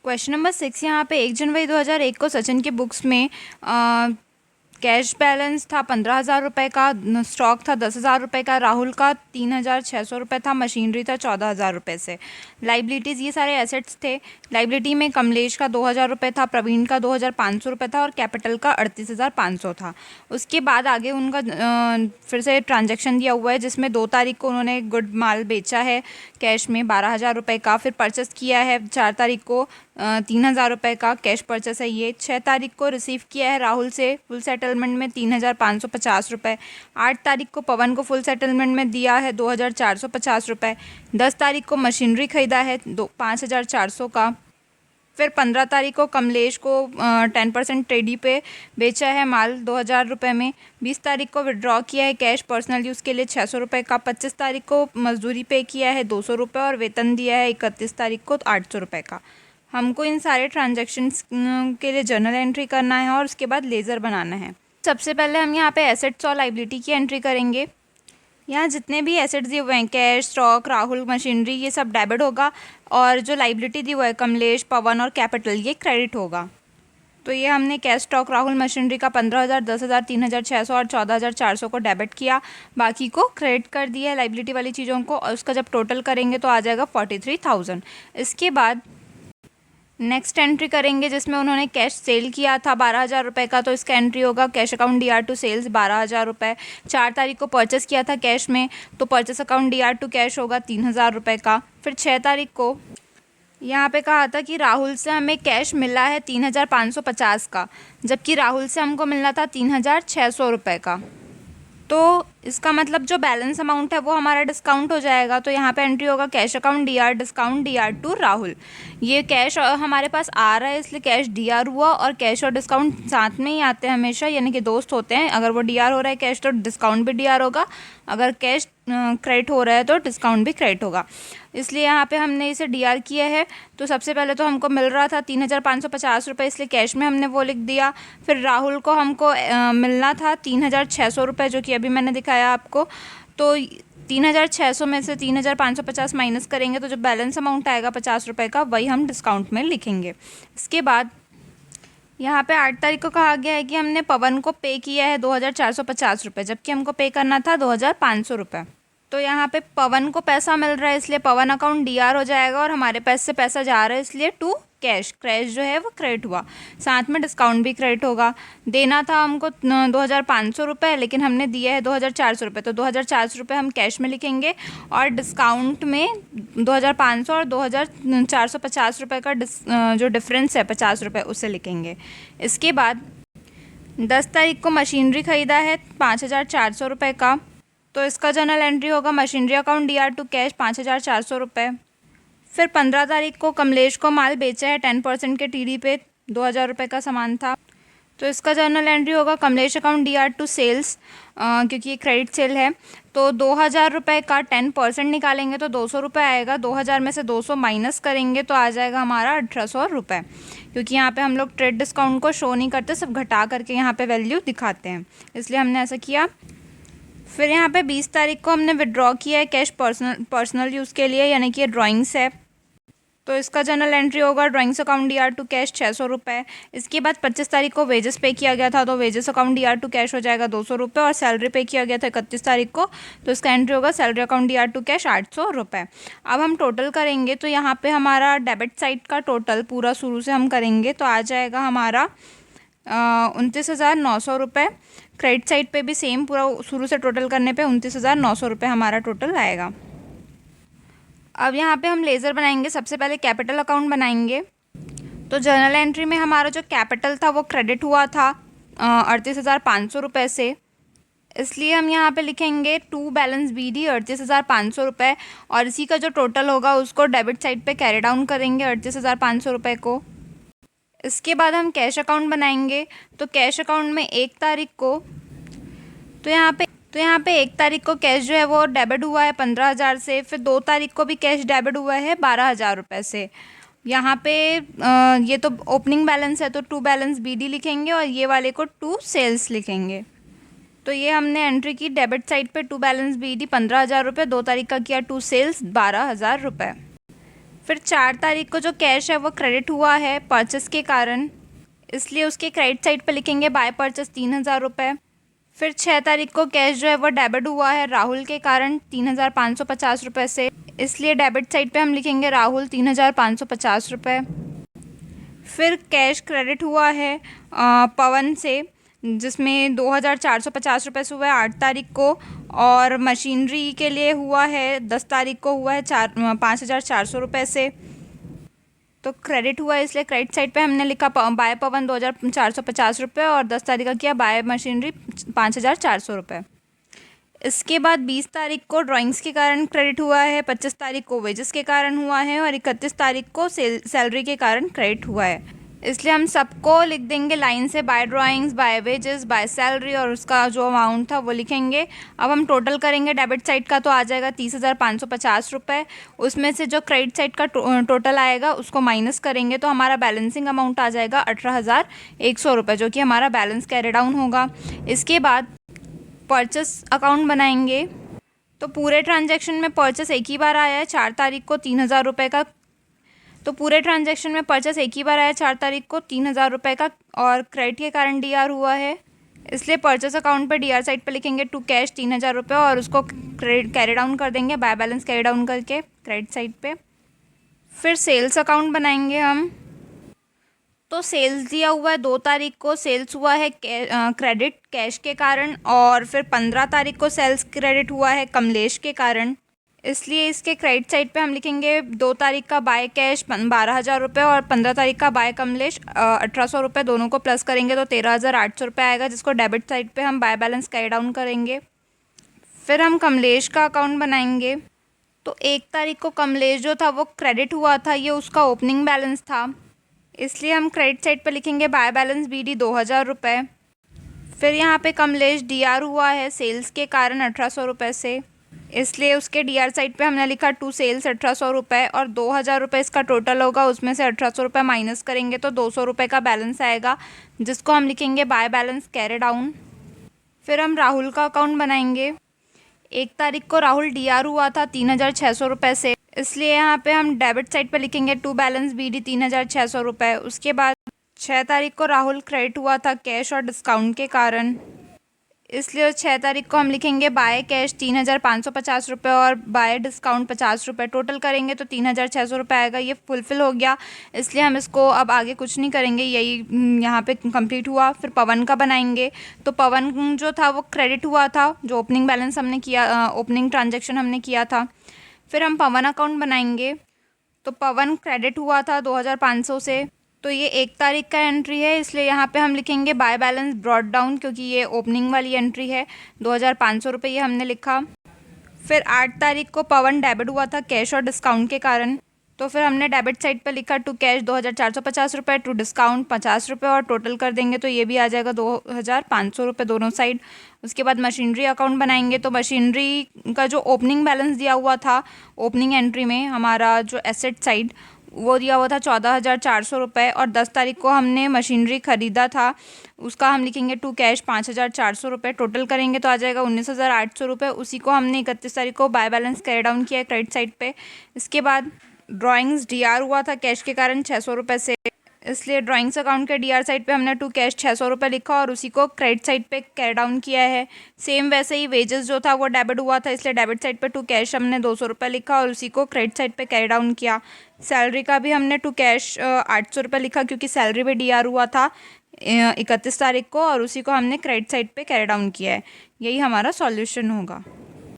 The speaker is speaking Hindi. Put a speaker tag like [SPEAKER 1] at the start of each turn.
[SPEAKER 1] क्वेश्चन नंबर 6 यहाँ पे 1 जनवरी 2001 को सचिन के बुक्स में कैश बैलेंस था 15,000 रुपये का, स्टॉक था 10,000 रुपये का, राहुल का 3,600 रुपये था, मशीनरी था 14,000 रुपये से। लाइबिलिटीज़ ये सारे एसेट्स थे। लाइबिलिटी में कमलेश का 2,000 रुपये था, प्रवीण का 2,500 रुपये था और कैपिटल का 38,500 था। उसके बाद आगे उनका फिर से ट्रांजैक्शन दिया हुआ है जिसमें 2 तारीख को उन्होंने गुड माल बेचा है कैश में 12,000 रुपये का, फिर परचेस किया है 4 तारीख को 3,000 रुपये का कैश परचेस है ये। 6 तारीख को रिसीव किया है राहुल से फुल सेटलमेंट में 3,550 रुपये। 8 तारीख को पवन को फुल सेटलमेंट में दिया है 2,450 रुपये। 10 तारीख को मशीनरी खरीदा है 5,400 का। फिर 15 तारीख को कमलेश को 10% ट्रेडी पे बेचा है माल 2,000 रुपये में। 20 तारीख को विड्रॉ किया है कैश पर्सनल यूज़ के लिए 600 रुपये का। 25 तारीख को मजदूरी पे किया है 200 रुपये और वेतन दिया है 31 तारीख को 800 रुपये का। हमको इन सारे ट्रांजैक्शंस के लिए जर्नल एंट्री करना है और उसके बाद लेज़र बनाना है। सबसे पहले हम यहाँ पे एसेट्स और लाइबिलिटी की एंट्री करेंगे। यहाँ जितने भी एसेट्स दिए हुए हैं कैश, स्टॉक, राहुल, मशीनरी, ये सब डेबिट होगा और जो लाइबिलिटी दी हुआ है कमलेश, पवन और कैपिटल, ये क्रेडिट होगा। तो ये हमने कैश, स्टॉक, राहुल, मशीनरी का 15,000, 10,000, 3,600 और 14,400 को डेबिट किया, बाकी को क्रेडिट कर दिया लाइबिलिटी वाली चीज़ों को और उसका जब टोटल करेंगे तो आ जाएगा 43,000। इसके बाद नेक्स्ट एंट्री करेंगे जिसमें उन्होंने कैश सेल किया था 12,000 रुपये का, तो इसका एंट्री होगा cash account DR to sales 12,000 रुपये। 4 तारीख को परचेस किया था कैश में, तो purchase account DR to cash होगा 3,000 रुपये का। फिर 6 तारीख को यहाँ पे कहा था कि राहुल से हमें कैश मिला है 3,550 का, जबकि राहुल से हमको मिलना था 3,600 रुपये का। तो इसका मतलब जो बैलेंस अमाउंट है वो हमारा डिस्काउंट हो जाएगा। तो यहाँ पे एंट्री होगा cash account DR discount DR to Rahul. ये कैश हमारे पास आ रहा है इसलिए कैश DR हुआ और कैश और डिस्काउंट साथ में ही आते हैं हमेशा, यानी कि दोस्त होते हैं। अगर वो DR हो रहा है कैश तो डिस्काउंट भी DR होगा, अगर कैश क्रेडिट हो रहा है तो डिस्काउंट भी क्रेडिट होगा, इसलिए यहाँ पे हमने इसे DR किया है। तो सबसे पहले तो हमको मिल रहा था 3,550 रुपये, इसलिए कैश में हमने वो लिख दिया। फिर राहुल को हमको मिलना था 3,600 रुपये, जो कि अभी मैंने दिखाया आपको। तो 3,600 में से 3,550 माइनस करेंगे तो जो बैलेंस अमाउंट आएगा 50 रुपये का, वही हम डिस्काउंट में लिखेंगे। इसके बाद यहाँ पे 8 तारीख को कहा गया है कि हमने पवन को पे किया है 2,450 रुपये, जबकि हमको पे करना था 2,500 रुपये। तो यहाँ पे पवन को पैसा मिल रहा है इसलिए पवन अकाउंट DR हो जाएगा और हमारे पास से पैसा जा रहा है इसलिए टू कैश, कैश जो है वो क्रेडिट हुआ, साथ में डिस्काउंट भी क्रेडिट होगा। देना था हमको 2,500 रुपये, लेकिन हमने दिया है 2,400 रुपये, तो 2,400 रुपये हम कैश में लिखेंगे और डिस्काउंट में 2,500 और 2,450 रुपये का जो डिफरेंस है 50 रुपये उसे लिखेंगे। इसके बाद 10 तारीख को मशीनरी ख़रीदा है 5,400 रुपये का, तो इसका जर्नल एंट्री होगा machinery account DR to cash 5,400 रुपये। फिर 15 तारीख को कमलेश को माल बेचा है 10% के TD पे, 2,000 रुपये का सामान था, तो इसका जर्नल एंट्री होगा Kamlesh account DR to sales, क्योंकि ये क्रेडिट सेल है। तो 2,000 रुपये का 10% निकालेंगे तो 200 रुपये आएगा, 2,000 में से 200 माइनस करेंगे तो आ जाएगा हमारा 1,800 रुपये, क्योंकि यहाँ पे हम लोग ट्रेड डिस्काउंट को शो नहीं करते, सब घटा करके यहाँ पे वैल्यू दिखाते हैं, इसलिए हमने ऐसा किया। फिर यहाँ पे 20 तारीख को हमने विड्रॉ किया है कैश पर्सनल यूज़ के लिए, यानी कि ये ड्राइंग्स है, तो इसका जर्नल एंट्री होगा drawings account DR to cash 600 रुपये। इसके बाद 25 तारीख को वेजेस पे किया गया था, तो wages account DR to cash हो जाएगा 200 रुपये और सैलरी पे किया गया था 31 तारीख को, तो इसका एंट्री होगा salary account DR to cash 800 रुपये। अब हम टोटल करेंगे तो यहाँ पे हमारा डेबिट साइड का टोटल पूरा शुरू से हम करेंगे तो आ जाएगा हमारा 29,900 रुपये। क्रेडिट साइड पे भी सेम पूरा शुरू से टोटल करने पे 29,900 रुपये हमारा टोटल आएगा। अब यहाँ पे हम लेज़र बनाएंगे। सबसे पहले कैपिटल अकाउंट बनाएंगे, तो जर्नल एंट्री में हमारा जो कैपिटल था वो क्रेडिट हुआ था 38,500 रुपये से, इसलिए हम यहाँ पे लिखेंगे टू बैलेंस BD 38,500 रुपये और इसी का जो टोटल होगा उसको डेबिट साइड पे कैरी डाउन करेंगे 38,500 रुपये को। इसके बाद हम कैश अकाउंट बनाएंगे, तो कैश अकाउंट में 1 तारीख को तो यहाँ पे 1 तारीख को कैश जो है वो डेबिट हुआ है 15,000 से। फिर 2 तारीख को भी कैश डेबिट हुआ है 12,000 रुपये से। यहाँ पे ये तो ओपनिंग बैलेंस है तो टू बैलेंस BD लिखेंगे और ये वाले को टू सेल्स लिखेंगे। तो ये हमने एंट्री की डेबिट साइड पे टू बैलेंस BD 15,000 रुपये, 2 तारीख का किया टू सेल्स 12,000 रुपये। फिर 4 तारीख को जो कैश है वो क्रेडिट हुआ है परचेस के कारण, इसलिए उसके क्रेडिट साइड पे लिखेंगे बाय परचेस 3,000 रुपये। फिर 6 तारीख को कैश जो है वो डेबिट हुआ है राहुल के कारण 3,550 रुपये से, इसलिए डेबिट साइड पे हम लिखेंगे राहुल 3,550 रुपये। फिर कैश क्रेडिट हुआ है पवन से, जिसमें 2,450 रुपये से हुआ है 8 तारीख को, और मशीनरी के लिए हुआ है 10 तारीख को हुआ है 5,400 रुपये से। तो क्रेडिट हुआ है, इसलिए क्रेडिट साइड पे हमने लिखा बाय पवन 2,450 रुपये और 10 तारीख का किया बाय मशीनरी 5,400 रुपये। इसके बाद 20 तारीख को ड्राइंग्स के कारण क्रेडिट हुआ है, 25 तारीख को वेजेस के कारण हुआ है और 31 तारीख को सैलरी के कारण क्रेडिट हुआ है। इसलिए हम सबको लिख देंगे लाइन से, by drawings, by wages, by salary, और उसका जो अमाउंट था वो लिखेंगे। अब हम टोटल करेंगे डेबिट साइड का, तो आ जाएगा 30,550 रुपये। उसमें से जो क्रेडिट साइड का टोटल आएगा उसको माइनस करेंगे, तो हमारा बैलेंसिंग अमाउंट आ जाएगा 18,100 रुपये, जो कि हमारा बैलेंस कैरी डाउन होगा। इसके बाद परचेस अकाउंट बनाएंगे। तो पूरे ट्रांजैक्शन में परचेस एक ही बार आया है 4 तारीख को 3,000 रुपये का। तो पूरे ट्रांजैक्शन में परचेस एक ही बार आया 4 तारीख को 3,000 रुपये का, और क्रेडिट के कारण डीआर हुआ है, इसलिए परचेस अकाउंट पर डीआर साइड पे लिखेंगे टू कैश 3,000 रुपये और उसको क्रेडिट कैरी डाउन कर देंगे बाय बैलेंस कैरी डाउन करके क्रेडिट साइड पे। फिर सेल्स अकाउंट बनाएंगे हम। तो सेल्स दिया हुआ है 2 तारीख को, सेल्स हुआ है क्रेडिट कैश के कारण, और फिर 15 तारीख को सेल्स क्रेडिट हुआ है कमलेश के कारण, इसलिए इसके क्रेडिट साइड पे हम लिखेंगे 2 तारीख का बाय कैश 12,000 रुपये और 15 तारीख का बाय कमलेश 1,800 रुपये, दोनों को प्लस करेंगे तो 13,800 रुपये आएगा, जिसको डेबिट साइड पे हम बाय बैलेंस कैरी डाउन करेंगे। फिर हम कमलेश का अकाउंट बनाएंगे। तो 1 तारीख को कमलेश जो था वो क्रेडिट हुआ था, ये उसका ओपनिंग बैलेंस था, इसलिए हम क्रेडिट साइड पे लिखेंगे बाय बैलेंस BD 2,000 रुपये। फिर यहाँ पे कमलेश डीआर हुआ है सेल्स के कारण 1,800 रुपये से, इसलिए उसके डीआर साइड पे हमने लिखा टू सेल्स 1,800 रुपये, और 2,000 रुपये इसका टोटल होगा, उसमें से 1,800 रुपये माइनस करेंगे तो 200 रुपये का बैलेंस आएगा, जिसको हम लिखेंगे बाय बैलेंस कैरी डाउन। फिर हम राहुल का अकाउंट बनाएंगे। 1 तारीख को राहुल डीआर हुआ था 3,600 रुपये से, इसलिए यहाँ पे हम डेबिट साइड पे लिखेंगे टू बैलेंस BD 3,600 रुपये। उसके बाद 6 तारीख को राहुल क्रेडिट हुआ था कैश और डिस्काउंट के कारण, इसलिए 6 तारीख को हम लिखेंगे बाय कैश 3,550 रुपये और बाय डिस्काउंट 50 रुपये, टोटल करेंगे तो 3,600 रुपये आएगा। ये फुलफ़िल हो गया, इसलिए हम इसको अब आगे कुछ नहीं करेंगे, यही यहाँ पे कंप्लीट हुआ। फिर पवन का बनाएंगे। तो पवन जो था वो क्रेडिट हुआ था, जो ओपनिंग बैलेंस हमने किया, ओपनिंग ट्रांजेक्शन हमने किया था। फिर हम पवन अकाउंट बनाएंगे। तो पवन क्रेडिट हुआ था 2,500 से, तो ये 1 तारीख का एंट्री है, इसलिए यहाँ पे हम लिखेंगे बाय बैलेंस ब्रॉट डाउन, क्योंकि ये ओपनिंग वाली एंट्री है। 2,500 रुपये ये हमने लिखा। फिर 8 तारीख को पवन डेबिट हुआ था कैश और डिस्काउंट के कारण, तो फिर हमने डेबिट साइड पे लिखा टू कैश 2,450 रुपये, टू डिस्काउंट 50 रुपये, और टोटल कर देंगे तो ये भी आ जाएगा 2,500 रुपये दोनों साइड। उसके बाद मशीनरी अकाउंट बनाएंगे। तो मशीनरी का जो ओपनिंग बैलेंस दिया हुआ था ओपनिंग एंट्री में, हमारा जो एसेट साइड वो दिया हुआ था 14,400 रुपये, और 10 तारीख को हमने मशीनरी ख़रीदा था, उसका हम लिखेंगे टू कैश 5,400 रुपये, टोटल करेंगे तो आ जाएगा 19,800 रुपये। उसी को हमने 31 तारीख को बाय बैलेंस कैरी डाउन किया है क्रेडिट साइड पे। इसके बाद ड्राइंग्स डीआर हुआ था कैश के कारण 600 रुपये से, इसलिए ड्राइंग्स अकाउंट के डीआर साइड पे हमने टू कैश 600 रुपये लिखा और उसी को क्रेडिट साइड पे कैरी डाउन किया है। सेम वैसे ही वेजेस जो था वो डेबिट हुआ था, इसलिए डेबिट साइड पे टू कैश हमने 200 रुपये लिखा और उसी को क्रेडिट साइड पे कैरी डाउन किया। सैलरी का भी हमने टू कैश 800 रुपये लिखा, क्योंकि सैलरी भी डीआर हुआ था 31 तारीख को, और उसी को हमने क्रेडिट साइड पे कैरी डाउन किया है। यही हमारा सॉल्यूशन होगा।